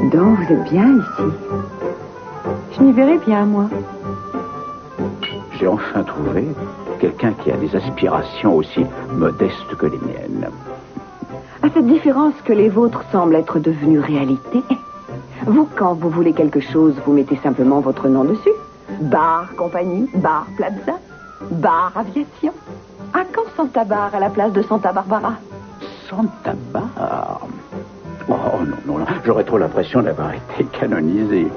donc, vous êtes bien ici. Je m'y verrais bien, moi. J'ai enfin trouvé quelqu'un qui a des aspirations aussi modestes que les miennes. À cette différence que les vôtres semblent être devenues réalité. Vous, quand vous voulez quelque chose, vous mettez simplement votre nom dessus. Bar Compagnie, Bar Plaza, Bar Aviation. À quand Santa Bar à la place de Santa Barbara? Santa Bar. Oh non, j'aurais trop l'impression d'avoir été canonisé.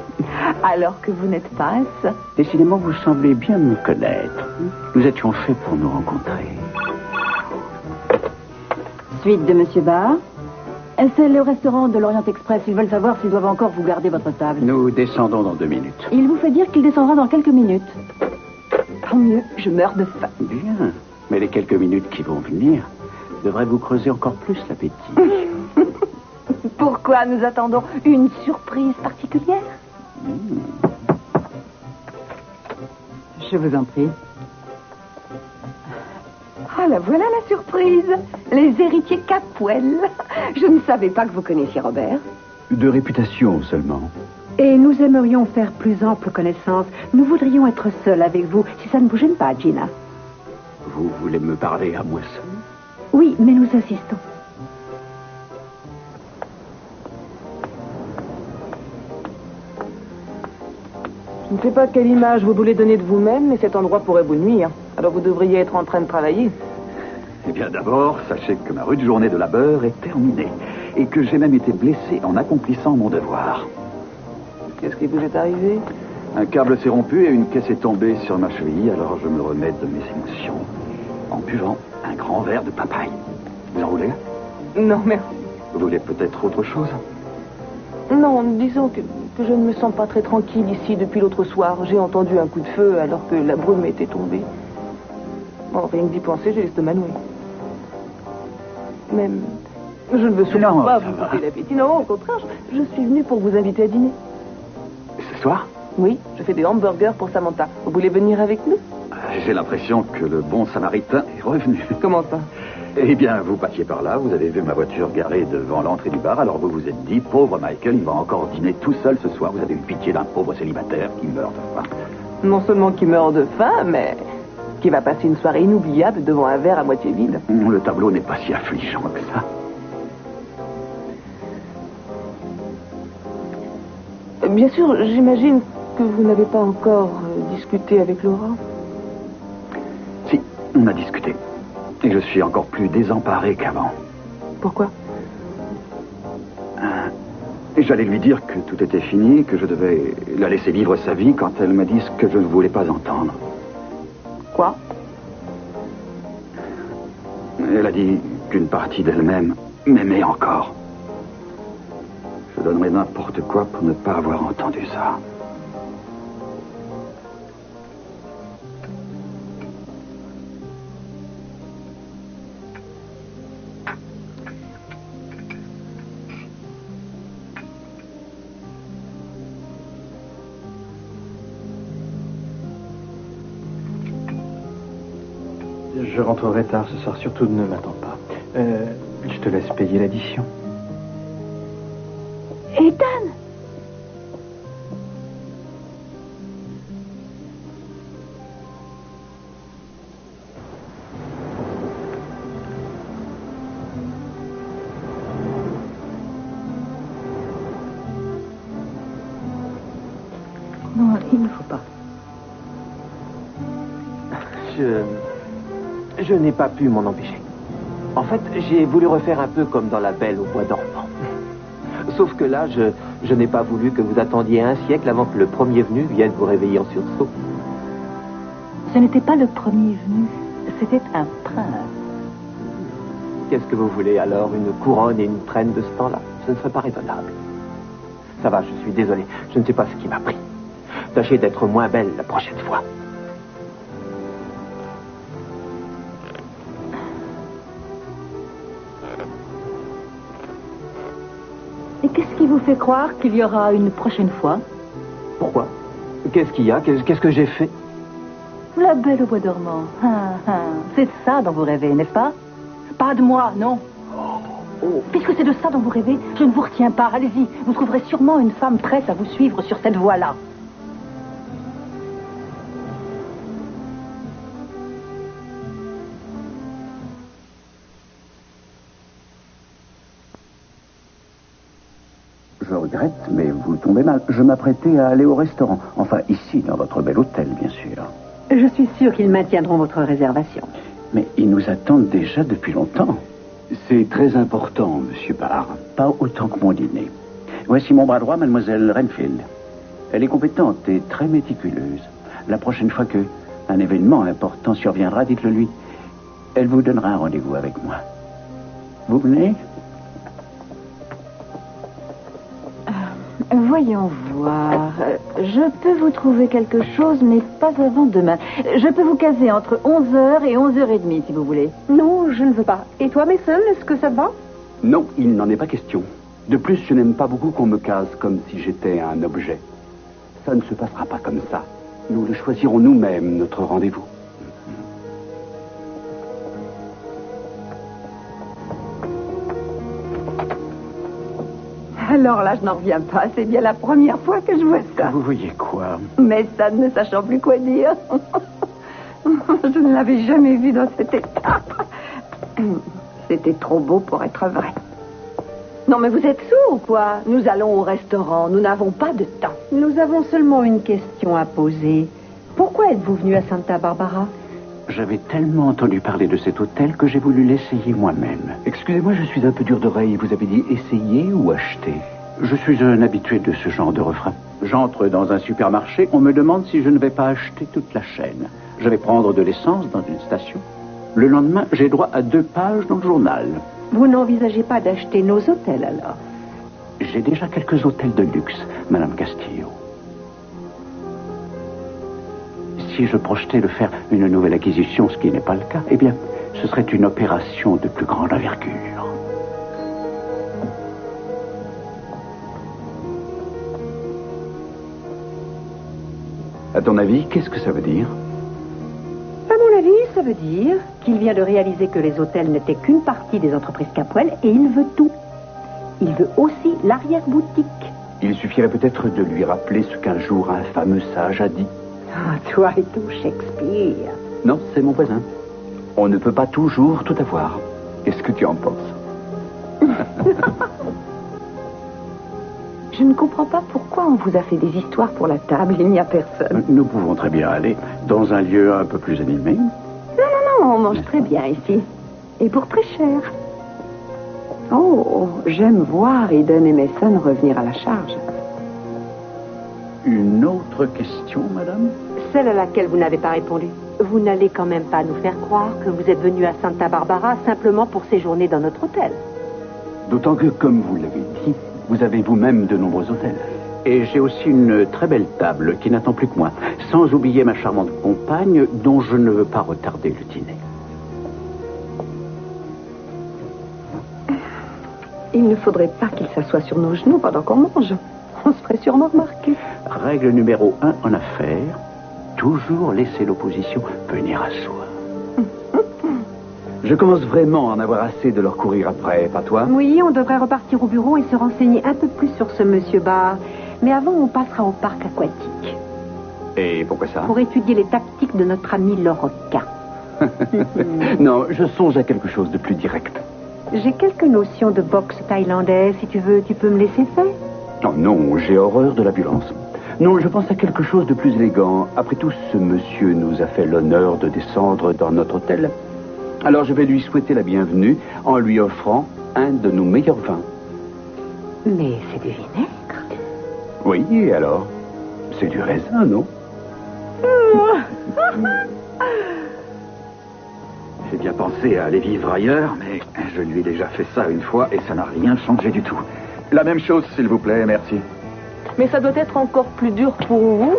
Alors que vous n'êtes pas un saint. Décidément, vous semblez bien me connaître. Nous étions faits pour nous rencontrer. Suite de Monsieur Barr. C'est le restaurant de l'Orient Express. Ils veulent savoir s'ils doivent encore vous garder votre table. Nous descendons dans 2 minutes. Il vous fait dire qu'il descendra dans quelques minutes. Tant mieux, je meurs de faim. Bien, mais les quelques minutes qui vont venir devraient vous creuser encore plus l'appétit. Pourquoi nous attendons une surprise particulière? Je vous en prie. Ah, la voilà la surprise. Les héritiers Capwell. Je ne savais pas que vous connaissiez Robert. De réputation seulement. Et nous aimerions faire plus ample connaissance. Nous voudrions être seuls avec vous, si ça ne vous gêne pas, Gina. Vous voulez me parler à moi seul? Oui, mais nous insistons. Je ne sais pas quelle image vous voulez donner de vous-même, mais cet endroit pourrait vous nuire. Alors vous devriez être en train de travailler. Eh bien, d'abord, sachez que ma rude journée de labeur est terminée et que j'ai même été blessé en accomplissant mon devoir. Qu'est-ce qui vous est arrivé? Un câble s'est rompu et une caisse est tombée sur ma cheville, alors je me remets de mes émotions en buvant un grand verre de papaye. Vous en voulez? Non, merci. Vous voulez peut-être autre chose? Non, disons que je ne me sens pas très tranquille ici depuis l'autre soir. J'ai entendu un coup de feu alors que la brume était tombée. Bon, rien que d'y penser, j'ai l'estomac noué. Même, je ne veux surtout pas vous couper l'appétit. Non, au contraire, je suis venue pour vous inviter à dîner. Ce soir? Oui, je fais des hamburgers pour Samantha. Vous voulez venir avec nous? J'ai l'impression que le bon samaritain est revenu. Comment ça? Eh bien, vous passiez par là, vous avez vu ma voiture garée devant l'entrée du bar, alors vous vous êtes dit, pauvre Michael, il va encore dîner tout seul ce soir. Vous avez eu pitié d'un pauvre célibataire qui meurt de faim. Non seulement qui meurt de faim, mais qui va passer une soirée inoubliable devant un verre à moitié vide. Le tableau n'est pas si affligeant que ça. Bien sûr, j'imagine que vous n'avez pas encore discuté avec Laura. Si, on a discuté. Et je suis encore plus désemparé qu'avant. Pourquoi? Et j'allais lui dire que tout était fini, que je devais la laisser vivre sa vie quand elle m'a dit ce que je ne voulais pas entendre. Quoi? Elle a dit qu'une partie d'elle-même m'aimait encore. Je donnerais n'importe quoi pour ne pas avoir entendu ça. Je rentrerai tard ce soir, surtout ne m'attends pas. Je te laisse payer l'addition. Ethan! Non, il ne faut pas. Je n'ai pas pu m'en empêcher. En fait, j'ai voulu refaire un peu comme dans La Belle au bois dormant. Sauf que là, je n'ai pas voulu que vous attendiez un siècle avant que le premier venu vienne vous réveiller en sursaut. Ce n'était pas le premier venu, c'était un prince. Qu'est-ce que vous voulez alors? Une couronne et une traîne de ce temps-là? Ce ne serait pas raisonnable. Ça va, je suis désolé. Je ne sais pas ce qui m'a pris. Tâchez d'être moins belle la prochaine fois. Et qu'est-ce qui vous fait croire qu'il y aura une prochaine fois? Pourquoi? Qu'est-ce qu'il y a? Qu'est-ce que j'ai fait? La Belle au bois dormant. C'est ça dont vous rêvez, n'est-ce pas? Pas de moi, non. oh. Puisque c'est de ça dont vous rêvez, je ne vous retiens pas. Allez-y, vous trouverez sûrement une femme prête à vous suivre sur cette voie-là. Je regrette, mais vous tombez mal. Je m'apprêtais à aller au restaurant. Enfin, ici, dans votre bel hôtel, bien sûr. Je suis sûre qu'ils maintiendront votre réservation. Mais ils nous attendent déjà depuis longtemps. C'est très important, Monsieur Barr. Pas autant que mon dîner. Voici mon bras droit, mademoiselle Renfield. Elle est compétente et très méticuleuse. La prochaine fois que un événement important surviendra, dites-le lui. Elle vous donnera un rendez-vous avec moi. Vous venez? Voyons voir. Je peux vous trouver quelque chose, mais pas avant demain. Je peux vous caser entre 11h et 11h30, si vous voulez. Non, je ne veux pas. Et toi, Mason, est-ce que ça te va? Non, il n'en est pas question. De plus, je n'aime pas beaucoup qu'on me case comme si j'étais un objet. Ça ne se passera pas comme ça. Nous le choisirons nous-mêmes, notre rendez-vous. Alors là, je n'en reviens pas. C'est bien la première fois que je vois ça. Vous voyez quoi? Mais ça, ne sachant plus quoi dire. Je ne l'avais jamais vu dans cet état. C'était trop beau pour être vrai. Non, mais vous êtes sourd ou quoi? Nous allons au restaurant. Nous n'avons pas de temps. Nous avons seulement une question à poser. Pourquoi êtes-vous venu à Santa Barbara? J'avais tellement entendu parler de cet hôtel que j'ai voulu l'essayer moi-même. Excusez-moi, je suis un peu dur d'oreille. Vous avez dit essayer ou acheter? Je suis un habitué de ce genre de refrain. J'entre dans un supermarché, on me demande si je ne vais pas acheter toute la chaîne. Je vais prendre de l'essence dans une station. Le lendemain, j'ai droit à 2 pages dans le journal. Vous n'envisagez pas d'acheter nos hôtels, alors? J'ai déjà quelques hôtels de luxe, Madame Castillo. Si je projetais de faire une nouvelle acquisition, ce qui n'est pas le cas, eh bien, ce serait une opération de plus grande envergure. À ton avis, qu'est-ce que ça veut dire? À mon avis, ça veut dire qu'il vient de réaliser que les hôtels n'étaient qu'une partie des entreprises Capwell et il veut tout. Il veut aussi l'arrière-boutique. Il suffirait peut-être de lui rappeler ce qu'un jour un fameux sage a dit. Ah, toi et ton Shakespeare. Non, c'est mon voisin. On ne peut pas toujours tout avoir. Qu'est-ce que tu en penses? Je ne comprends pas pourquoi on vous a fait des histoires pour la table. Il n'y a personne. Nous pouvons très bien aller dans un lieu un peu plus animé. Non, on mange très bien ici. Et pour très cher. Oh, j'aime voir Eden et Mason revenir à la charge. Une autre question, madame? Celle à laquelle vous n'avez pas répondu. Vous n'allez quand même pas nous faire croire que vous êtes venu à Santa Barbara simplement pour séjourner dans notre hôtel. D'autant que, comme vous l'avez dit, vous avez vous-même de nombreux hôtels. Et j'ai aussi une très belle table qui n'attend plus que moi, sans oublier ma charmante compagne dont je ne veux pas retarder le dîner. Il ne faudrait pas qu'il s'assoie sur nos genoux pendant qu'on mange. On se ferait sûrement remarquer. Règle numéro 1 en affaires, toujours laisser l'opposition venir à soi. Je commence vraiment à en avoir assez de leur courir après, pas toi? Oui, on devrait repartir au bureau et se renseigner un peu plus sur ce monsieur Barr. Mais avant, on passera au parc aquatique. Et pourquoi ça? Pour étudier les tactiques de notre ami le requin. Non, je songe à quelque chose de plus direct. J'ai quelques notions de boxe thaïlandaise. Si tu veux, tu peux me laisser faire. Oh non, j'ai horreur de la violence. Non, je pense à quelque chose de plus élégant. Après tout, ce monsieur nous a fait l'honneur de descendre dans notre hôtel. Alors je vais lui souhaiter la bienvenue en lui offrant un de nos meilleurs vins. Mais c'est du vinaigre. Oui, et alors? C'est du raisin, non? J'ai bien pensé à aller vivre ailleurs, mais je lui ai déjà fait ça une fois et ça n'a rien changé du tout. La même chose, s'il vous plaît, merci. Mais ça doit être encore plus dur pour vous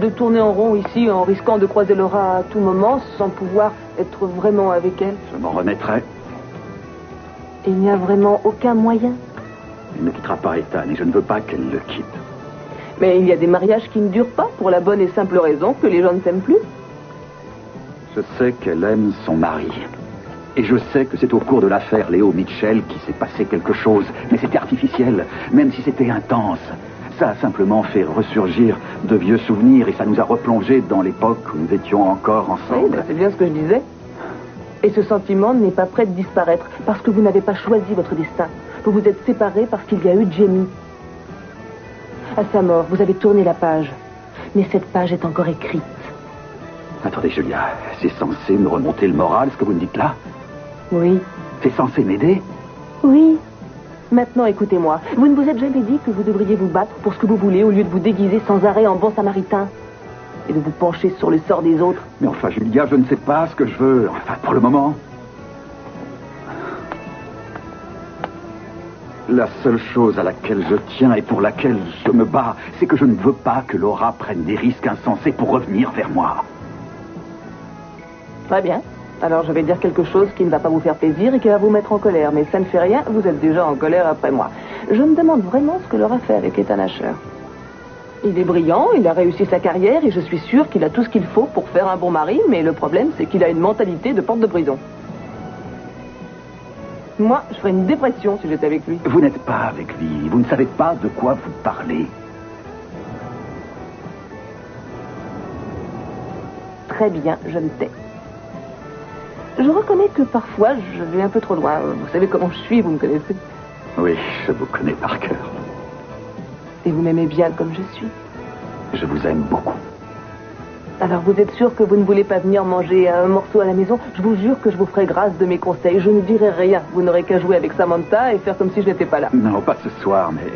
de tourner en rond ici en risquant de croiser Laura à tout moment sans pouvoir être vraiment avec elle. Je m'en remettrai. Et il n'y a vraiment aucun moyen. Elle ne quittera pas Ethan et je ne veux pas qu'elle le quitte. Mais il y a des mariages qui ne durent pas pour la bonne et simple raison que les gens ne s'aiment plus. Je sais qu'elle aime son mari. Et je sais que c'est au cours de l'affaire Léo Mitchell qu'il s'est passé quelque chose. Mais c'était artificiel, même si c'était intense. Ça a simplement fait ressurgir de vieux souvenirs et ça nous a replongés dans l'époque où nous étions encore ensemble. Oui, c'est bien ce que je disais. Et ce sentiment n'est pas prêt de disparaître parce que vous n'avez pas choisi votre destin. Vous vous êtes séparés parce qu'il y a eu Jamie. À sa mort, vous avez tourné la page. Mais cette page est encore écrite. Attendez, Julia, c'est censé me remonter le moral, ce que vous me dites là? Oui. C'est censé m'aider? Oui. Maintenant, écoutez-moi. Vous ne vous êtes jamais dit que vous devriez vous battre pour ce que vous voulez au lieu de vous déguiser sans arrêt en bon samaritain et de vous pencher sur le sort des autres? Mais enfin, Julia, je ne sais pas ce que je veux. Enfin, pour le moment. La seule chose à laquelle je tiens et pour laquelle je me bats, c'est que je ne veux pas que Laura prenne des risques insensés pour revenir vers moi. Très bien. Alors je vais dire quelque chose qui ne va pas vous faire plaisir et qui va vous mettre en colère. Mais ça ne fait rien, vous êtes déjà en colère après moi. Je me demande vraiment ce que Laura fait avec Ethan Asher. Il est brillant, il a réussi sa carrière et je suis sûre qu'il a tout ce qu'il faut pour faire un bon mari, mais le problème c'est qu'il a une mentalité de porte de prison. Moi, je ferais une dépression si j'étais avec lui. Vous n'êtes pas avec lui. Vous ne savez pas de quoi vous parlez. Très bien, je me tais. Je reconnais que parfois, je vais un peu trop loin. Vous savez comment je suis, vous me connaissez. Oui, je vous connais par cœur. Et vous m'aimez bien comme je suis. Je vous aime beaucoup. Alors vous êtes sûr que vous ne voulez pas venir manger un morceau à la maison? Je vous jure que je vous ferai grâce de mes conseils. Je ne dirai rien. Vous n'aurez qu'à jouer avec Samantha et faire comme si je n'étais pas là. Non, pas ce soir, mais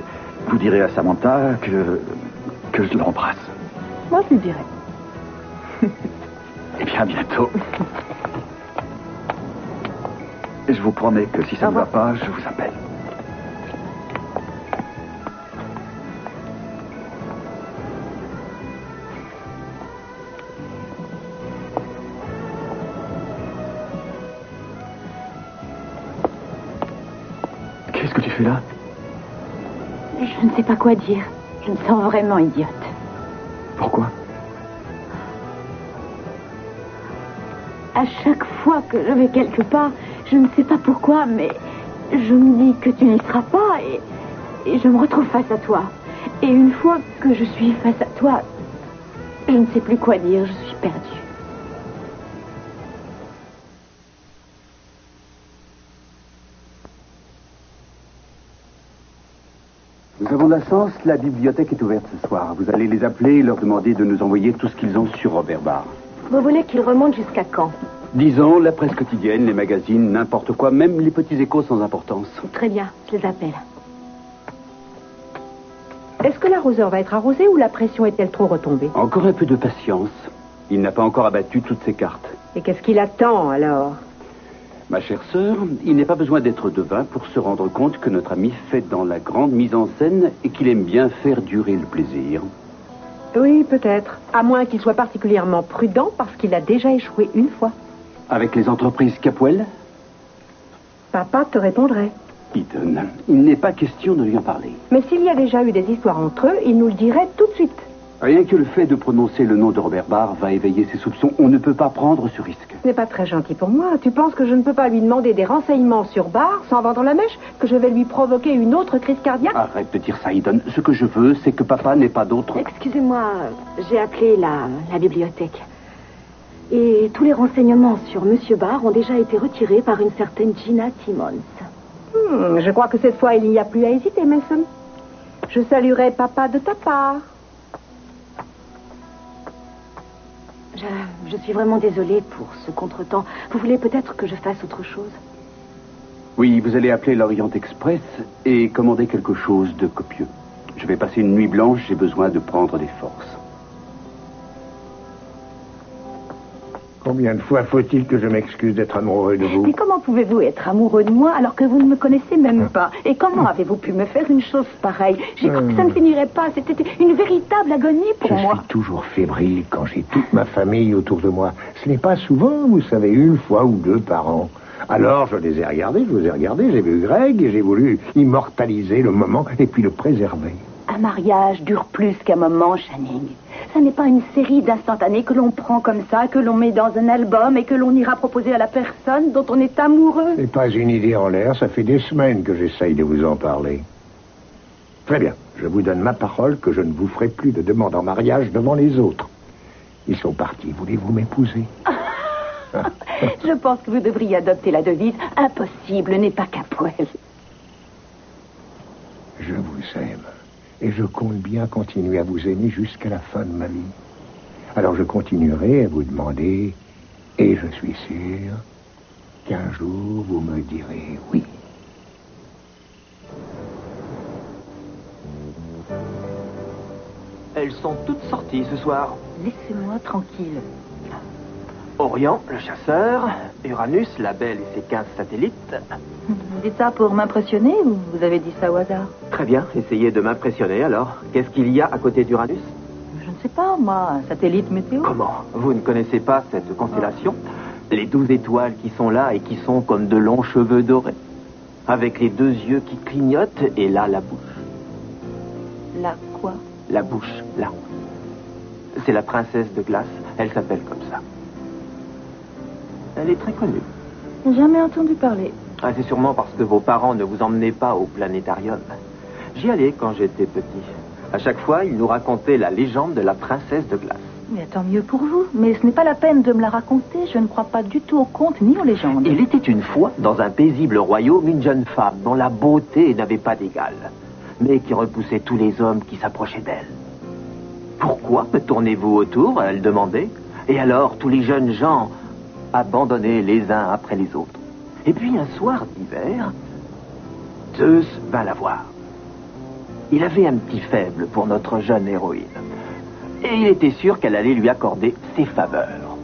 vous direz à Samantha que je l'embrasse. Moi, je lui dirai. Eh bien, à bientôt. Et je vous promets que si ça ne va pas, je vous appelle. Qu'est-ce que tu fais là? Je ne sais pas quoi dire. Je me sens vraiment idiote. Pourquoi? À chaque fois que je vais quelque part, je ne sais pas pourquoi, mais je me dis que tu n'y seras pas et je me retrouve face à toi. Et une fois que je suis face à toi, je ne sais plus quoi dire, je suis perdue. Nous avons de la chance, la bibliothèque est ouverte ce soir. Vous allez les appeler et leur demander de nous envoyer tout ce qu'ils ont sur Robert Barr. Vous voulez qu'il remonte jusqu'à quand? Disons, la presse quotidienne, les magazines, n'importe quoi, même les petits échos sans importance. Très bien, je les appelle. Est-ce que l'arroseur va être arrosé ou la pression est-elle trop retombée? Encore un peu de patience. Il n'a pas encore abattu toutes ses cartes. Et qu'est-ce qu'il attend alors? Ma chère sœur, il n'est pas besoin d'être devin pour se rendre compte que notre ami fait dans la grande mise en scène et qu'il aime bien faire durer le plaisir. Oui, peut-être. À moins qu'il soit particulièrement prudent parce qu'il a déjà échoué une fois. Avec les entreprises Capwell? Papa te répondrait. Ethan, il n'est pas question de lui en parler. Mais s'il y a déjà eu des histoires entre eux, il nous le dirait tout de suite. Rien que le fait de prononcer le nom de Robert Barr va éveiller ses soupçons. On ne peut pas prendre ce risque. Ce n'est pas très gentil pour moi. Tu penses que je ne peux pas lui demander des renseignements sur Barr sans vendre la mèche? Que je vais lui provoquer une autre crise cardiaque? Arrête de dire ça, Ethan. Ce que je veux, c'est que papa n'ait pas d'autre... Excusez-moi, j'ai appelé la bibliothèque. Et tous les renseignements sur Monsieur Barr ont déjà été retirés par une certaine Gina Timmons. Je crois que cette fois, il n'y a plus à hésiter, Mason. Je saluerai papa de ta part. Je suis vraiment désolée pour ce contretemps. Vous voulez peut-être que je fasse autre chose? Oui, vous allez appeler l'Orient Express et commander quelque chose de copieux. Je vais passer une nuit blanche, j'ai besoin de prendre des forces. Combien de fois faut-il que je m'excuse d'être amoureux de vous? Mais comment pouvez-vous être amoureux de moi alors que vous ne me connaissez même pas? Et comment avez-vous pu me faire une chose pareille? J'ai cru que ça ne finirait pas. C'était une véritable agonie pour moi. Je suis toujours fébrile quand j'ai toute ma famille autour de moi. Ce n'est pas souvent, vous savez, une fois ou deux par an. Alors, je vous ai regardés, j'ai vu Greg et j'ai voulu immortaliser le moment et puis le préserver. Un mariage dure plus qu'un moment, Channing. Ça n'est pas une série d'instantanés que l'on prend comme ça, que l'on met dans un album et que l'on ira proposer à la personne dont on est amoureux. C'est pas une idée en l'air, ça fait des semaines que j'essaye de vous en parler. Très bien, je vous donne ma parole que je ne vous ferai plus de demande en mariage devant les autres. Ils sont partis, voulez-vous m'épouser? Je pense que vous devriez adopter la devise « Impossible n'est pas qu'un poil ». Je vous aime. Et je compte bien continuer à vous aimer jusqu'à la fin de ma vie. Alors je continuerai à vous demander, et je suis sûr qu'un jour vous me direz oui. Elles sont toutes sorties ce soir. Laissez-moi tranquille. Orion, le chasseur, Uranus, la Belle et ses 15 satellites. Vous dites ça pour m'impressionner ou vous avez dit ça au hasard? Très bien, essayez de m'impressionner alors. Qu'est-ce qu'il y a à côté d'Uranus? Je ne sais pas, moi, un satellite météo. Comment? Vous ne connaissez pas cette constellation? Les 12 étoiles qui sont là et qui sont comme de longs cheveux dorés. Avec les 2 yeux qui clignotent et là, la bouche. La quoi? La bouche, là. C'est la princesse de glace. Elle s'appelle comme ça. Elle est très connue. Jamais entendu parler. Ah, c'est sûrement parce que vos parents ne vous emmenaient pas au planétarium. J'y allais quand j'étais petit. À chaque fois, ils nous racontaient la légende de la princesse de glace. Mais tant mieux pour vous. Mais ce n'est pas la peine de me la raconter. Je ne crois pas du tout aux contes ni aux légendes. Il était une fois, dans un paisible royaume, une jeune femme dont la beauté n'avait pas d'égal, mais qui repoussait tous les hommes qui s'approchaient d'elle. Pourquoi me tournez-vous autour? Elle demandait. Et alors, tous les jeunes gens abandonnés les uns après les autres. Et puis, un soir d'hiver, Zeus vint la voir. Il avait un petit faible pour notre jeune héroïne. Et il était sûr qu'elle allait lui accorder ses faveurs.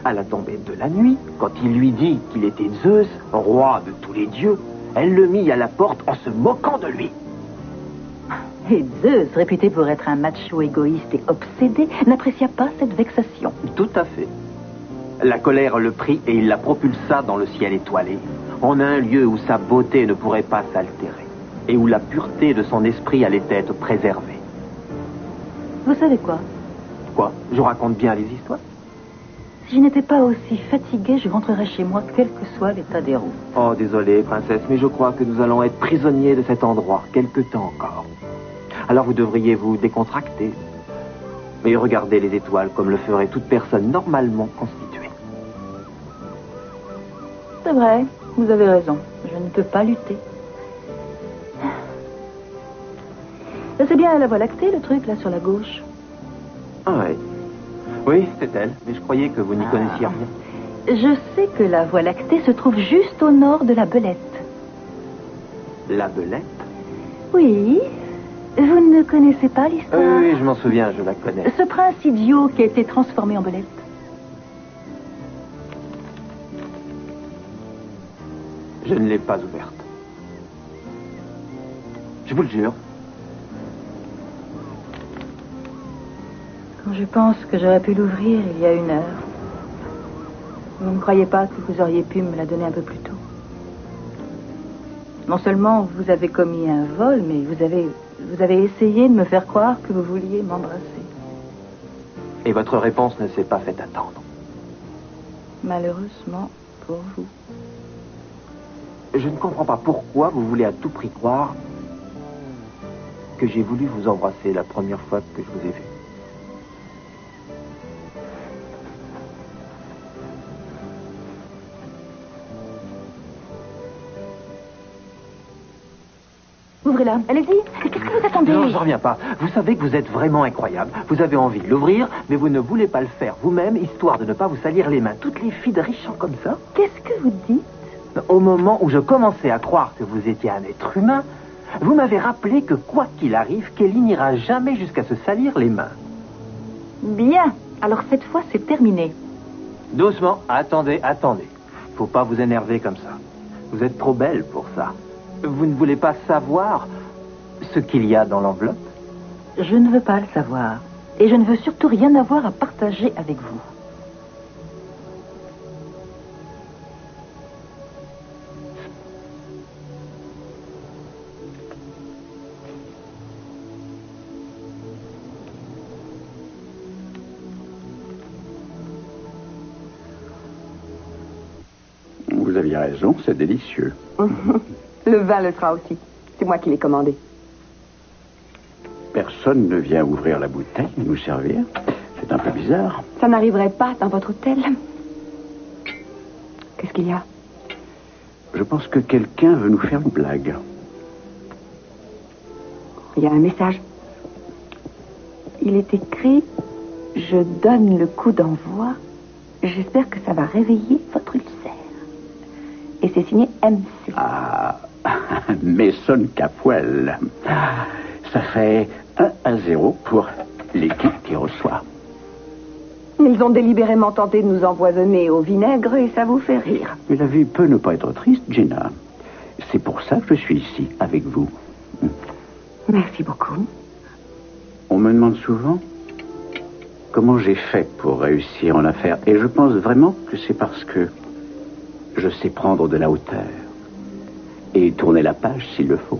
À la tombée de la nuit, quand il lui dit qu'il était Zeus, roi de tous les dieux, elle le mit à la porte en se moquant de lui. Et Zeus, réputé pour être un macho égoïste et obsédé, n'apprécia pas cette vexation. Tout à fait. La colère le prit et il la propulsa dans le ciel étoilé, en un lieu où sa beauté ne pourrait pas s'altérer, et où la pureté de son esprit allait être préservée. Vous savez quoi? Quoi? Je raconte bien les histoires? Si je n'étais pas aussi fatiguée, je rentrerais chez moi, quel que soit l'état des roues. Oh, désolé, princesse, mais je crois que nous allons être prisonniers de cet endroit, quelque temps encore. Alors vous devriez vous décontracter. Et regarder les étoiles comme le ferait toute personne normalement constituée. C'est vrai, vous avez raison. Je ne peux pas lutter. C'est bien la Voie lactée, le truc, là, sur la gauche. Ah oui. Oui, c'est elle, mais je croyais que vous n'y connaissiez rien. Je sais que la Voie lactée se trouve juste au nord de la Belette. La Belette? Oui. Vous ne connaissez pas l'histoire? Oui, je m'en souviens, je la connais. Ce prince idiot qui a été transformé en belette. Je ne l'ai pas ouverte. Je vous le jure. Quand je pense que j'aurais pu l'ouvrir il y a 1 heure, vous ne croyez pas que vous auriez pu me la donner un peu plus tôt? Non seulement vous avez commis un vol, mais vous avez essayé de me faire croire que vous vouliez m'embrasser. Et votre réponse ne s'est pas fait attendre. Malheureusement pour vous. Je ne comprends pas pourquoi vous voulez à tout prix croire que j'ai voulu vous embrasser la première fois que je vous ai vu. Ouvrez-la, allez-y. Qu'est-ce que vous attendez? Non, je reviens pas. Vous savez que vous êtes vraiment incroyable. Vous avez envie de l'ouvrir, mais vous ne voulez pas le faire vous-même, histoire de ne pas vous salir les mains. Toutes les filles de riches sont comme ça. Qu'est-ce que vous dites? Au moment où je commençais à croire que vous étiez un être humain, vous m'avez rappelé que quoi qu'il arrive, Kelly n'ira jamais jusqu'à se salir les mains. Bien. Alors cette fois, c'est terminé. Doucement. Attendez. Faut pas vous énerver comme ça. Vous êtes trop belle pour ça. Vous ne voulez pas savoir ce qu'il y a dans l'enveloppe? Je ne veux pas le savoir. Et je ne veux surtout rien avoir à partager avec vous. a raison, c'est délicieux. Le vin le sera aussi. C'est moi qui l'ai commandé. Personne ne vient ouvrir la bouteille et nous servir. C'est un peu bizarre. Ça n'arriverait pas dans votre hôtel. Qu'est-ce qu'il y a? Je pense que quelqu'un veut nous faire une blague. Il y a un message. Il est écrit « Je donne le coup d'envoi. J'espère que ça va réveiller votre ulcère. » Et c'est signé MC. Ah, Mason Capwell. Ça fait 1-0 pour l'équipe qui reçoit. Ils ont délibérément tenté de nous empoisonner au vinaigre et ça vous fait rire. Mais la vie peut ne pas être triste, Gina. C'est pour ça que je suis ici, avec vous. Merci beaucoup. On me demande souvent comment j'ai fait pour réussir en affaires. Et je pense vraiment que c'est parce que je sais prendre de la hauteur et tourner la page s'il le faut.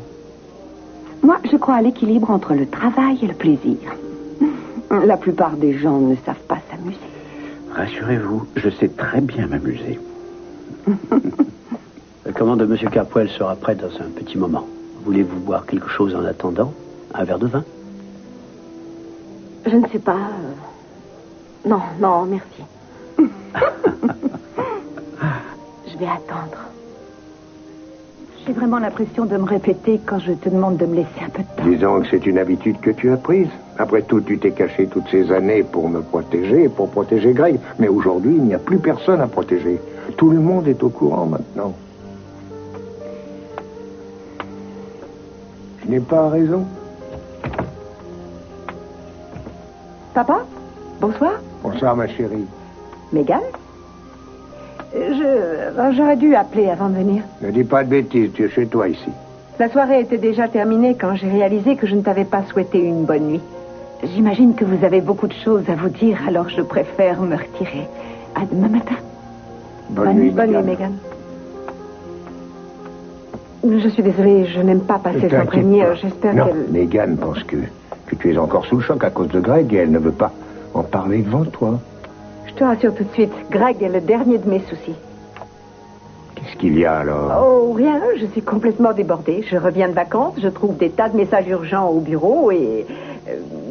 Moi, je crois à l'équilibre entre le travail et le plaisir. La plupart des gens ne savent pas s'amuser. Rassurez-vous, je sais très bien m'amuser. La commande de M. Capwell sera prête dans un petit moment. Voulez-vous boire quelque chose en attendant? Un verre de vin? Je ne sais pas. Non, merci. Je vais attendre. J'ai vraiment l'impression de me répéter quand je te demande de me laisser un peu de temps. Disons que c'est une habitude que tu as prise. Après tout, tu t'es caché toutes ces années pour me protéger, pour protéger Greg. Mais aujourd'hui, il n'y a plus personne à protéger. Tout le monde est au courant maintenant. Je n'ai pas raison. Papa? Bonsoir. Bonsoir, ma chérie. Mégane? J'aurais dû appeler avant de venir. Ne dis pas de bêtises, tu es chez toi ici. La soirée était déjà terminée quand j'ai réalisé que je ne t'avais pas souhaité une bonne nuit. J'imagine que vous avez beaucoup de choses à vous dire, alors je préfère me retirer. À demain matin. Bonne nuit, Mégane. Je suis désolée, je n'aime pas passer sans prévenir. J'espère non, qu'elle... Mégane pense que tu es encore sous le choc à cause de Greg et elle ne veut pas en parler devant toi. Je te rassure tout de suite, Greg est le dernier de mes soucis. Qu'est-ce qu'il y a alors? Oh, rien, je suis complètement débordée. Je reviens de vacances, je trouve des tas de messages urgents au bureau et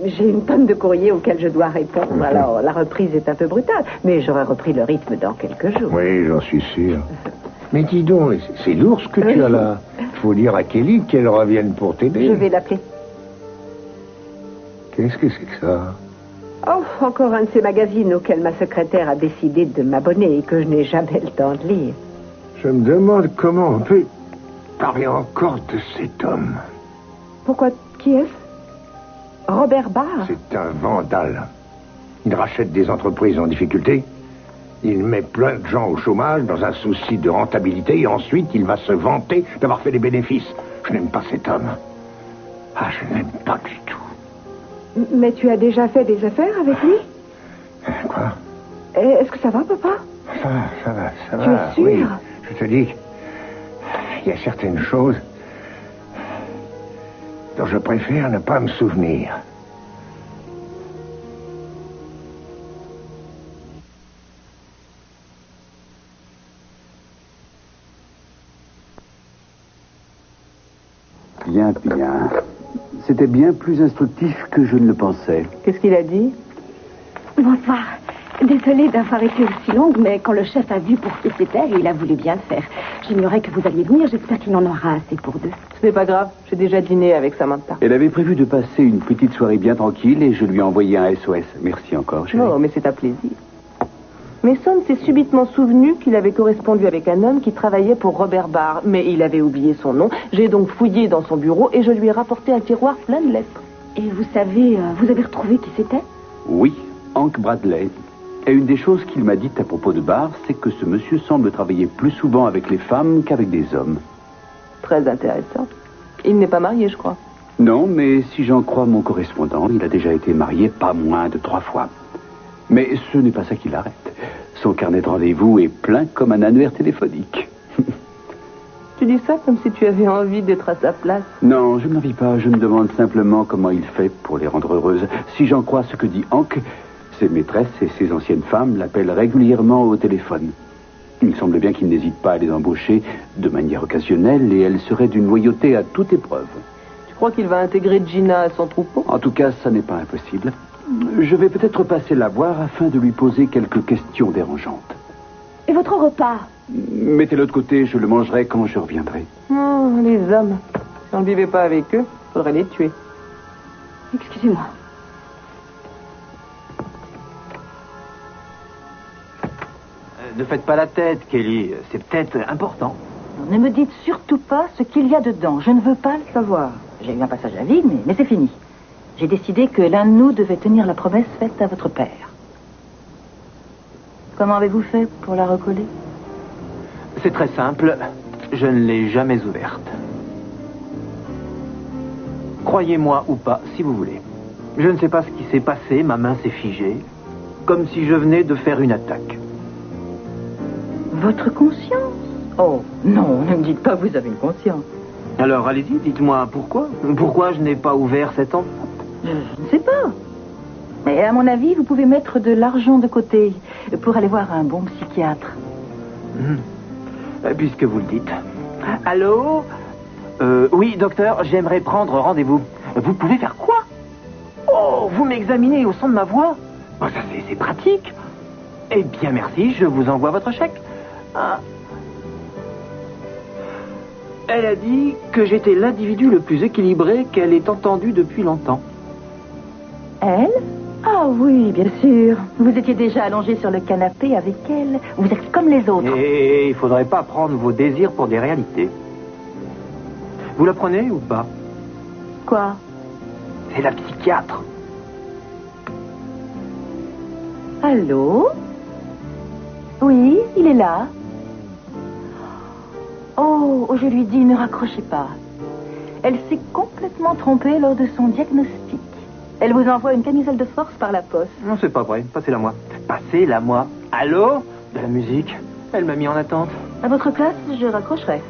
j'ai une tonne de courriers auxquels je dois répondre. Alors, la reprise est un peu brutale, mais j'aurai repris le rythme dans quelques jours. Oui, j'en suis sûr. Mais dis donc, c'est lourd ce que tu as là. Il faut dire à Kelly qu'elle revienne pour t'aider. Je vais l'appeler. Qu'est-ce que c'est que ça? Oh, encore un de ces magazines auxquels ma secrétaire a décidé de m'abonner et que je n'ai jamais le temps de lire. Je me demande comment on peut parler encore de cet homme. Pourquoi? Qui est-ce? Robert Barr? C'est un vandale. Il rachète des entreprises en difficulté. Il met plein de gens au chômage dans un souci de rentabilité et ensuite il va se vanter d'avoir fait des bénéfices. Je n'aime pas cet homme. Ah, je n'aime pas du tout. Mais tu as déjà fait des affaires avec lui? Quoi? Est-ce que ça va, papa? Ça va. Tu es sûr? Oui, je te dis, il y a certaines choses dont je préfère ne pas me souvenir. Bien. C'était bien plus instructif que je ne le pensais. Qu'est-ce qu'il a dit? Bonsoir. Désolée d'avoir été aussi longue, mais quand le chef a vu pour qui c'était, il a voulu bien le faire. J'ignorais que vous alliez venir, j'espère qu'il en aura assez pour deux. Ce n'est pas grave, j'ai déjà dîné avec Samantha. Elle avait prévu de passer une petite soirée bien tranquille et je lui ai envoyé un SOS. Merci encore, chérie. Oh, mais c'est un plaisir. Mason s'est subitement souvenu qu'il avait correspondu avec un homme qui travaillait pour Robert Barr, mais il avait oublié son nom. J'ai donc fouillé dans son bureau et je lui ai rapporté un tiroir plein de lettres. Et vous savez, vous avez retrouvé qui c'était? Oui, Hank Bradley. Et une des choses qu'il m'a dites à propos de Barr, c'est que ce monsieur semble travailler plus souvent avec les femmes qu'avec des hommes. Très intéressant. Il n'est pas marié, je crois. Non, mais si j'en crois mon correspondant, il a déjà été marié pas moins de 3 fois. Mais ce n'est pas ça qui l'arrête. Son carnet de rendez-vous est plein comme un annuaire téléphonique. Tu dis ça comme si tu avais envie d'être à sa place. Non, je ne l'envie pas. Je me demande simplement comment il fait pour les rendre heureuses. Si j'en crois ce que dit Hank, ses maîtresses et ses anciennes femmes l'appellent régulièrement au téléphone. Il semble bien qu'il n'hésite pas à les embaucher de manière occasionnelle et elle serait d'une loyauté à toute épreuve. Tu crois qu'il va intégrer Gina à son troupeau? En tout cas, ça n'est pas impossible. Je vais peut-être passer la voir afin de lui poser quelques questions dérangeantes. Et votre repas? Mettez-le de côté, je le mangerai quand je reviendrai. Oh, les hommes. Si on ne vivait pas avec eux, il faudrait les tuer. Excusez-moi. Ne faites pas la tête, Kelly. C'est peut-être important. Ne me dites surtout pas ce qu'il y a dedans. Je ne veux pas le savoir. J'ai eu un passage à vide, mais c'est fini. J'ai décidé que l'un de nous devait tenir la promesse faite à votre père. Comment avez-vous fait pour la recoller? C'est très simple. Je ne l'ai jamais ouverte. Croyez-moi ou pas, si vous voulez. Je ne sais pas ce qui s'est passé. Ma main s'est figée. Comme si je venais de faire une attaque. Votre conscience? Oh, non, ne me dites pas que vous avez une conscience. Alors, allez-y, dites-moi pourquoi. Pourquoi je n'ai pas ouvert cette enveloppe? Je ne sais pas. Mais à mon avis, vous pouvez mettre de l'argent de côté pour aller voir un bon psychiatre. Puisque vous le dites. Allô? Oui, docteur, j'aimerais prendre rendez-vous. Vous pouvez faire quoi? Oh, vous m'examinez au son de ma voix? Oh, ça, c'est pratique. Eh bien, merci, je vous envoie votre chèque. Ah. Elle a dit que j'étais l'individu le plus équilibré qu'elle ait entendu depuis longtemps. Elle? Ah oui, bien sûr. Vous étiez déjà allongé sur le canapé avec elle. Vous êtes comme les autres. Et il faudrait pas prendre vos désirs pour des réalités. Vous la prenez ou pas? Quoi? C'est la psychiatre. Allô? Oui, il est là. Oh, je lui dis, ne raccrochez pas. Elle s'est complètement trompée lors de son diagnostic. Elle vous envoie une camisole de force par la poste. Non, c'est pas vrai. Passez-la moi. Passez-la moi. Allô? De la musique. Elle m'a mis en attente. À votre place, je raccrocherai.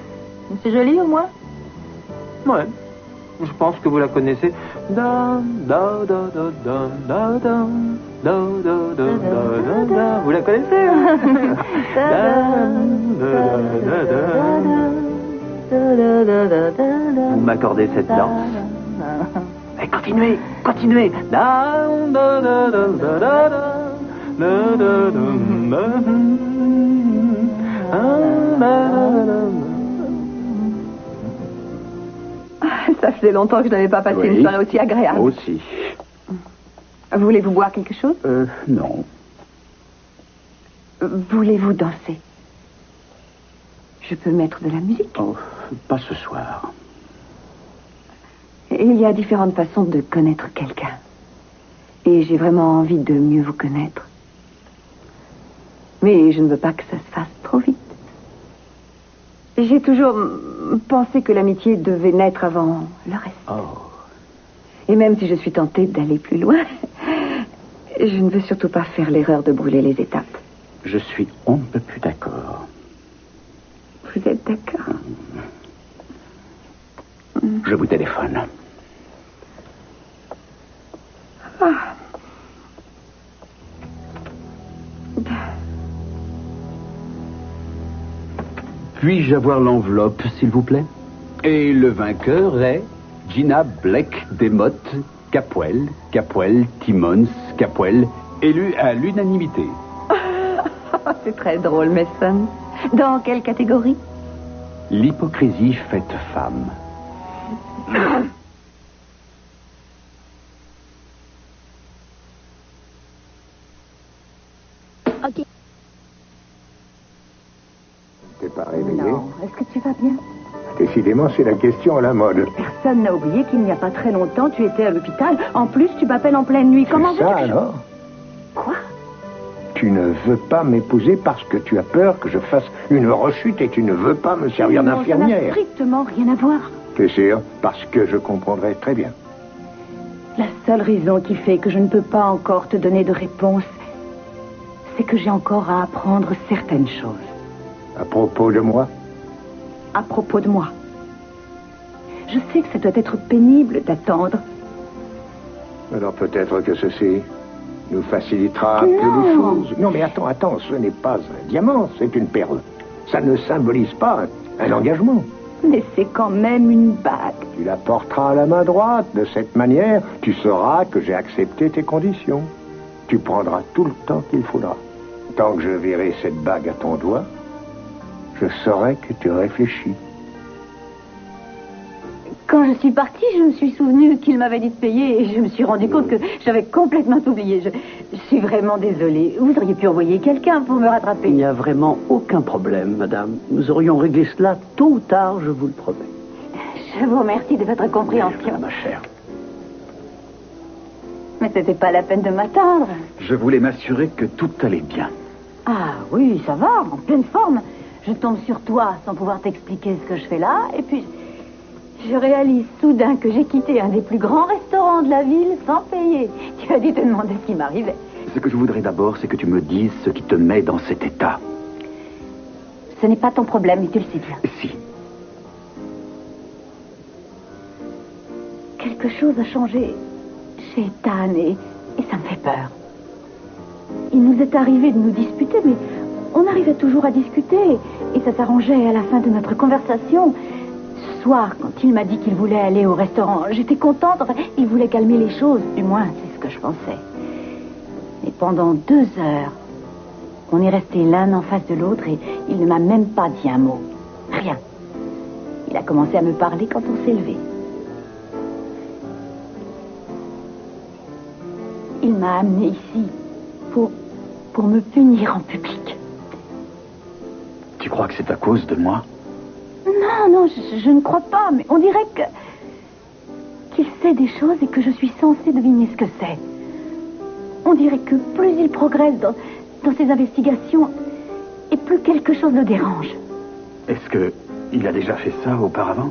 C'est joli au moins? Ouais. Je pense que vous la connaissez. Vous la connaissez? Vous m'accordez cette danse? Et continuez, continuez. Ça faisait longtemps que je n'avais pas passé Oui. une soirée aussi agréable. Moi aussi. Voulez-vous boire quelque chose? Non. Voulez-vous danser? Je peux mettre de la musique. Oh, pas ce soir. Il y a différentes façons de connaître quelqu'un. Et j'ai vraiment envie de mieux vous connaître. Mais je ne veux pas que ça se fasse trop vite. J'ai toujours pensé que l'amitié devait naître avant le reste. Oh. Et même si je suis tentée d'aller plus loin, je ne veux surtout pas faire l'erreur de brûler les étapes. Je suis on ne peut plus d'accord. Vous êtes d'accord? Je vous téléphone. Ah. Puis-je avoir l'enveloppe, s'il vous plaît? Et le vainqueur est Gina Black Demotte Capwell, Timmons, Capwell, élu à l'unanimité. C'est très drôle, Mason. Dans quelle catégorie? L'hypocrisie faite femme. Ok. T'es pas réveillé? Non. Est-ce que tu vas bien? Décidément, c'est la question à la mode. Personne n'a oublié qu'il n'y a pas très longtemps, tu étais à l'hôpital. En plus, tu m'appelles en pleine nuit. Comment C'est ça, veux-tu que je- alors? Quoi? Tu ne veux pas m'épouser parce que tu as peur que je fasse une rechute et tu ne veux pas me servir Non, ça n'a d'infirmière. strictement rien à voir. T'es sûr? Parce que je comprendrai très bien. La seule raison qui fait que je ne peux pas encore te donner de réponse, c'est que j'ai encore à apprendre certaines choses. À propos de moi? À propos de moi. Je sais que ça doit être pénible d'attendre. Alors peut-être que ceci nous facilitera un peu les choses. Non, mais attends, ce n'est pas un diamant, c'est une perle. Ça ne symbolise pas un engagement. Mais c'est quand même une bague. Tu la porteras à la main droite. De cette manière, tu sauras que j'ai accepté tes conditions. Tu prendras tout le temps qu'il faudra. Tant que je verrai cette bague à ton doigt, je saurai que tu réfléchis. Quand je suis partie, je me suis souvenu qu'il m'avait dit de payer et je me suis rendu compte que j'avais complètement oublié. Je suis vraiment désolée. Vous auriez pu envoyer quelqu'un pour me rattraper. Il n'y a vraiment aucun problème, madame. Nous aurions réglé cela tôt ou tard, je vous le promets. Je vous remercie de votre compréhension. Voilà, ma chère. Mais c'était pas la peine de m'attendre. Je voulais m'assurer que tout allait bien. Ah oui, ça va, en pleine forme. Je tombe sur toi sans pouvoir t'expliquer ce que je fais là, et puis je réalise soudain que j'ai quitté un des plus grands restaurants de la ville sans payer. Tu as dû te demander ce qui m'arrivait. Ce que je voudrais d'abord, c'est que tu me dises ce qui te met dans cet état. Ce n'est pas ton problème, et tu le sais bien. Si. Quelque chose a changé chez Ethan et ça me fait peur. Il nous est arrivé de nous disputer, mais on arrivait toujours à discuter et ça s'arrangeait à la fin de notre conversation. Ce soir, quand il m'a dit qu'il voulait aller au restaurant, j'étais contente. Enfin, il voulait calmer les choses, du moins, c'est ce que je pensais. Mais pendant 2 heures, on est restés l'un en face de l'autre et il ne m'a même pas dit un mot. Rien. Il a commencé à me parler quand on s'est levé. Il m'a amené ici pour me punir en public. Tu crois que c'est à cause de moi? Non, je ne crois pas, mais on dirait qu'il sait des choses et que je suis censée deviner ce que c'est. On dirait que plus il progresse dans ses investigations, et plus quelque chose le dérange. Est-ce que il a déjà fait ça auparavant?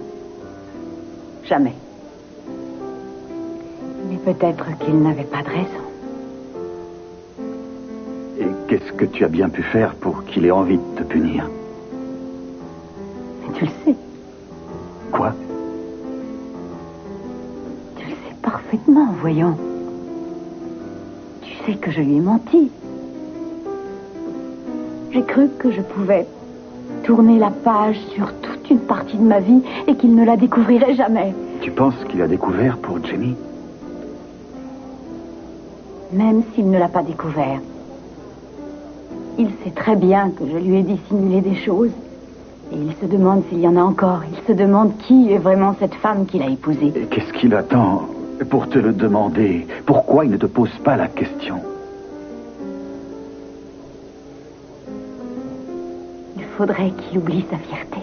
Jamais. Mais peut-être qu'il n'avait pas de raison. Et qu'est-ce que tu as bien pu faire pour qu'il ait envie de te punir? Tu le sais. Quoi? Tu le sais parfaitement, voyons. Tu sais que je lui ai menti. J'ai cru que je pouvais tourner la page sur toute une partie de ma vie et qu'il ne la découvrirait jamais. Tu penses qu'il a découvert pour Jenny? Même s'il ne l'a pas découvert, il sait très bien que je lui ai dissimulé des choses. Et il se demande s'il y en a encore. Il se demande qui est vraiment cette femme qu'il a épousée. Et qu'est-ce qu'il attend pour te le demander? Pourquoi il ne te pose pas la question? Il faudrait qu'il oublie sa fierté.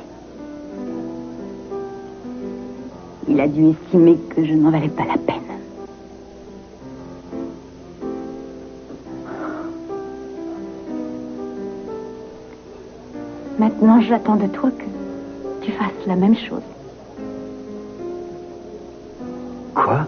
Il a dû estimer que je n'en valais pas la peine. Maintenant, j'attends de toi que tu fasses la même chose. Quoi?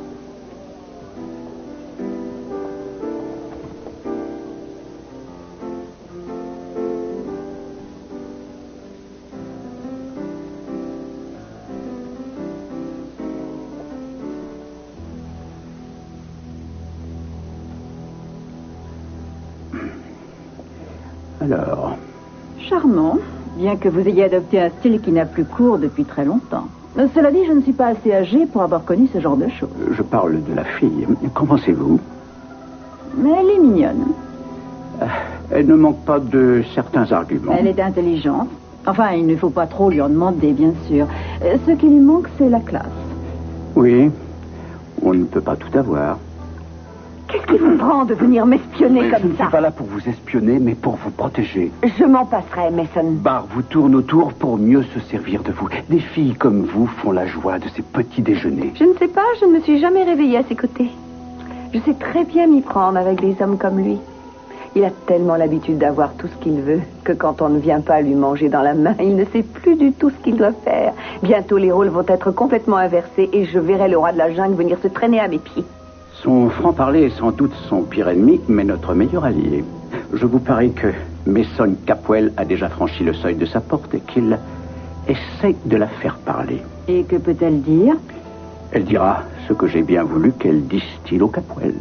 Alors, Charmant, bien que vous ayez adopté un style qui n'a plus cours depuis très longtemps. Cela dit, je ne suis pas assez âgée pour avoir connu ce genre de choses. je parle de la fille. Qu'en pensez-vous? Mais elle est mignonne. Elle ne manque pas de certains arguments. Elle est intelligente. Enfin, il ne faut pas trop lui en demander, bien sûr. Ce qui lui manque, c'est la classe. Oui, on ne peut pas tout avoir. Qu'est-ce qui vous prend de venir m'espionner Je comme ne ça? suis pas là pour vous espionner, mais pour vous protéger. Je m'en passerai, Mason. Barre vous tourne autour pour mieux se servir de vous. Des filles comme vous font la joie de ces petits déjeuners. Je ne sais pas, je ne me suis jamais réveillée à ses côtés. Je sais très bien m'y prendre avec des hommes comme lui. Il a tellement l'habitude d'avoir tout ce qu'il veut que quand on ne vient pas lui manger dans la main, il ne sait plus du tout ce qu'il doit faire. Bientôt, les rôles vont être complètement inversés et je verrai le roi de la jungle venir se traîner à mes pieds. Son franc-parler est sans doute son pire ennemi, mais notre meilleur allié. Je vous parie que Mason Capwell a déjà franchi le seuil de sa porte et qu'il essaie de la faire parler. Et que peut-elle dire? Elle dira ce que j'ai bien voulu qu'elle dise-t-il au Capwell.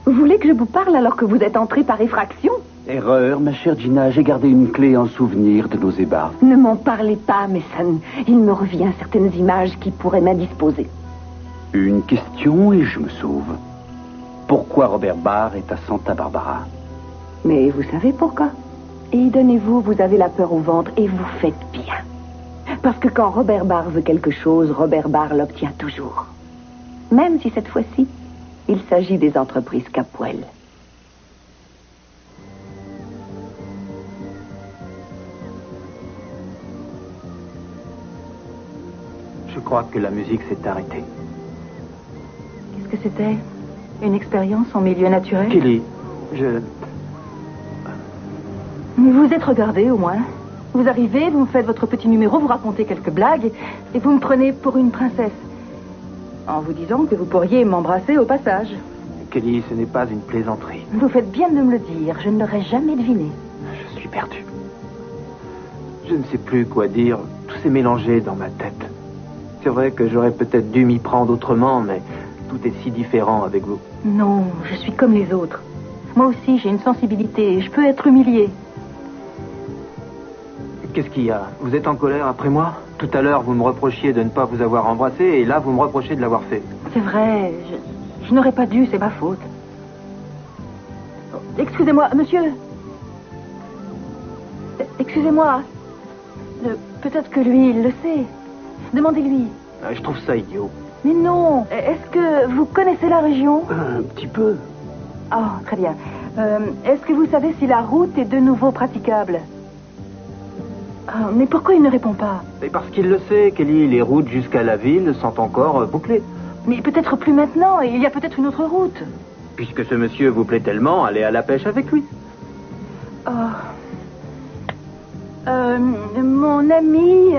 Vous voulez que je vous parle alors que vous êtes entrée par effraction? Erreur, ma chère Gina, j'ai gardé une clé en souvenir de nos ébats. Ne m'en parlez pas, Mason. Il me revient certaines images qui pourraient m'indisposer. Une question et je me sauve. Pourquoi Robert Barr est à Santa Barbara? Mais vous savez pourquoi? Et donnez-vous, vous avez la peur au ventre et vous faites bien. Parce que quand Robert Barr veut quelque chose, Robert Barr l'obtient toujours. Même si cette fois-ci, il s'agit des entreprises Capwell. Je crois que la musique s'est arrêtée. Qu'est-ce que c'était? Une expérience en milieu naturel? Kelly, Vous êtes regardé au moins. Vous arrivez, vous me faites votre petit numéro, vous racontez quelques blagues et vous me prenez pour une princesse. En vous disant que vous pourriez m'embrasser au passage. Kelly, ce n'est pas une plaisanterie. Vous faites bien de me le dire, je ne l'aurais jamais deviné. Je suis perdu. Je ne sais plus quoi dire. Tout s'est mélangé dans ma tête. C'est vrai que j'aurais peut-être dû m'y prendre autrement, mais tout est si différent avec vous. Non, je suis comme les autres. Moi aussi, j'ai une sensibilité et je peux être humiliée. Qu'est-ce qu'il y a? Vous êtes en colère après moi? Tout à l'heure, vous me reprochiez de ne pas vous avoir embrassé, et là, vous me reprochez de l'avoir fait. C'est vrai, je n'aurais pas dû, c'est ma faute. Excusez-moi, monsieur. Excusez-moi. Peut-être que lui, il le sait. Demandez-lui. Je trouve ça idiot. Mais non. Est-ce que vous connaissez la région? Un petit peu. Ah, très bien. Est-ce que vous savez si la route est de nouveau praticable? Ah, mais pourquoi il ne répond pas? Et parce qu'il le sait, Kelly, les routes jusqu'à la ville sont encore bouclées. Mais peut-être plus maintenant, il y a peut-être une autre route. Puisque ce monsieur vous plaît tellement, allez à la pêche avec lui. Mon ami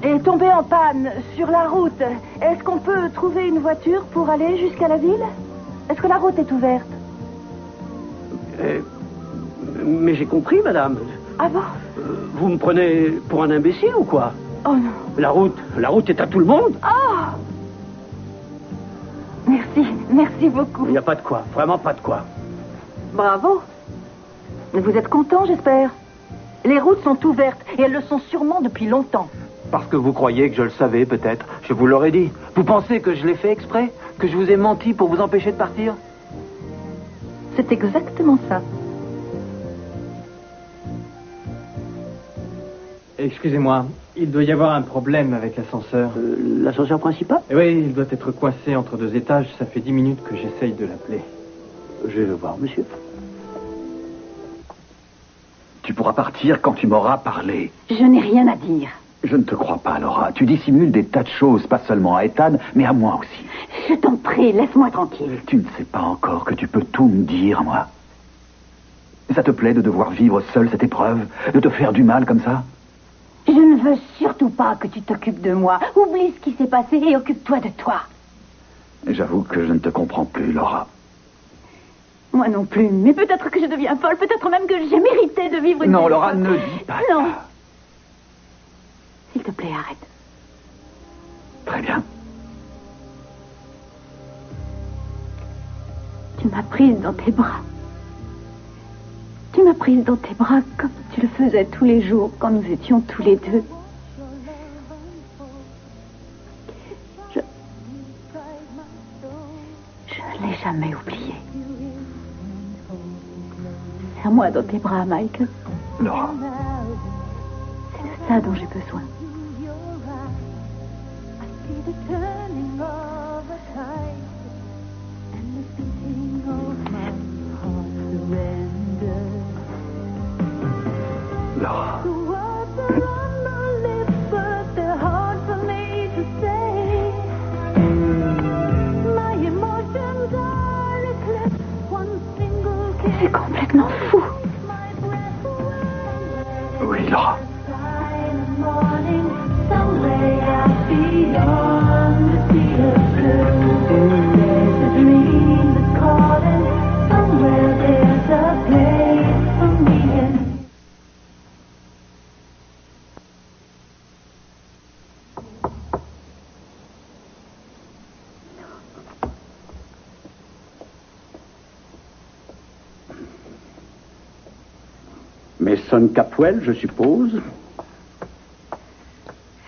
est tombé en panne sur la route. Est-ce qu'on peut trouver une voiture pour aller jusqu'à la ville? Est-ce que la route est ouverte? Mais j'ai compris, madame. Ah bon? Vous me prenez pour un imbécile ou quoi? Oh non. La route est à tout le monde. Oh! Merci beaucoup. Il n'y a pas de quoi, vraiment pas de quoi. Bravo. Vous êtes content, j'espère. Les routes sont ouvertes et elles le sont sûrement depuis longtemps. Parce que vous croyez que je le savais, peut-être. Je vous l'aurais dit. Vous pensez que je l'ai fait exprès? Que je vous ai menti pour vous empêcher de partir? C'est exactement ça. Excusez-moi, il doit y avoir un problème avec l'ascenseur. L'ascenseur principal? Oui, il doit être coincé entre 2 étages. Ça fait 10 minutes que j'essaye de l'appeler. Je vais le voir, monsieur. Tu pourras partir quand tu m'auras parlé. Je n'ai rien à dire. Je ne te crois pas, Laura. Tu dissimules des tas de choses, pas seulement à Ethan, mais à moi aussi. Je t'en prie, laisse-moi tranquille. Tu ne sais pas encore que tu peux tout me dire, moi. Ça te plaît de devoir vivre seul cette épreuve, de te faire du mal comme ça? Je ne veux surtout pas que tu t'occupes de moi. Oublie ce qui s'est passé et occupe-toi de toi. J'avoue que je ne te comprends plus, Laura. Moi non plus, mais peut-être que je deviens folle, peut-être même que j'ai mérité de vivre une... Non, Laura, ne dis pas Non. ça. S'il te plaît, arrête. Très bien. Tu m'as prise dans tes bras. Tu m'as prise dans tes bras comme tu le faisais tous les jours quand nous étions tous les deux. Je ne l'ai jamais oublié. Serre-moi dans tes bras, Mike. Laura. C'est de ça dont j'ai besoin. Laura. C'est complètement fou. Oui, Laura. Someday I'll be on the theater. Mason Capwell, je suppose.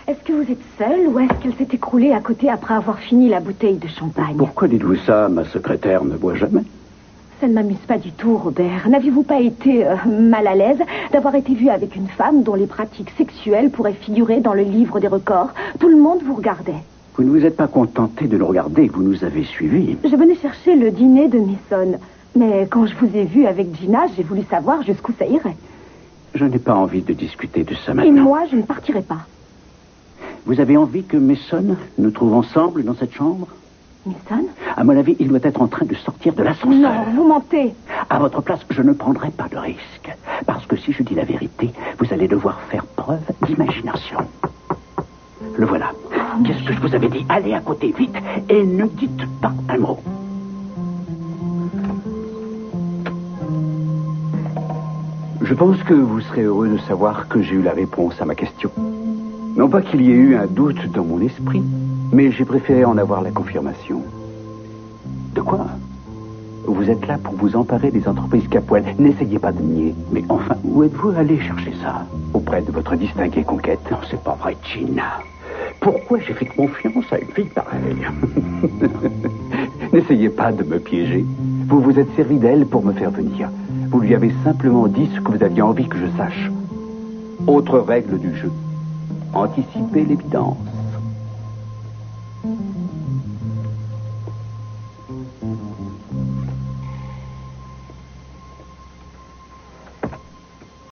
Est-ce que vous êtes seule ou est-ce qu'elle s'est écroulée à côté après avoir fini la bouteille de champagne? Pourquoi dites-vous ça? Ma secrétaire ne boit jamais. Ça ne m'amuse pas du tout, Robert. N'aviez-vous pas été mal à l'aise d'avoir été vu avec une femme dont les pratiques sexuelles pourraient figurer dans le livre des records? Tout le monde vous regardait. Vous ne vous êtes pas contenté de nous regarder, vous nous avez suivis. Je venais chercher le dîner de Mason. Mais quand je vous ai vu avec Gina, j'ai voulu savoir jusqu'où ça irait. Je n'ai pas envie de discuter de ça maintenant. Et moi, je ne partirai pas. Vous avez envie que Mason nous trouve ensemble dans cette chambre? Mason? À mon avis, il doit être en train de sortir de l'ascenseur. Non, vous mentez. À votre place, je ne prendrai pas de risque. Parce que si je dis la vérité, vous allez devoir faire preuve d'imagination. Le voilà. Qu'est-ce que je vous avais dit? Allez à côté, vite, et ne dites pas un mot. Je pense que vous serez heureux de savoir que j'ai eu la réponse à ma question. Non pas qu'il y ait eu un doute dans mon esprit, mais j'ai préféré en avoir la confirmation. De quoi? Vous êtes là pour vous emparer des entreprises Capwell. N'essayez pas de nier. Mais enfin, où êtes-vous allé chercher ça? Auprès de votre distinguée conquête. Non, c'est pas vrai, Gina. Pourquoi j'ai fait confiance à une fille pareille? N'essayez pas de me piéger. Vous vous êtes servi d'elle pour me faire venir. Vous lui avez simplement dit ce que vous aviez envie que je sache. Autre règle du jeu. Anticiper l'évidence.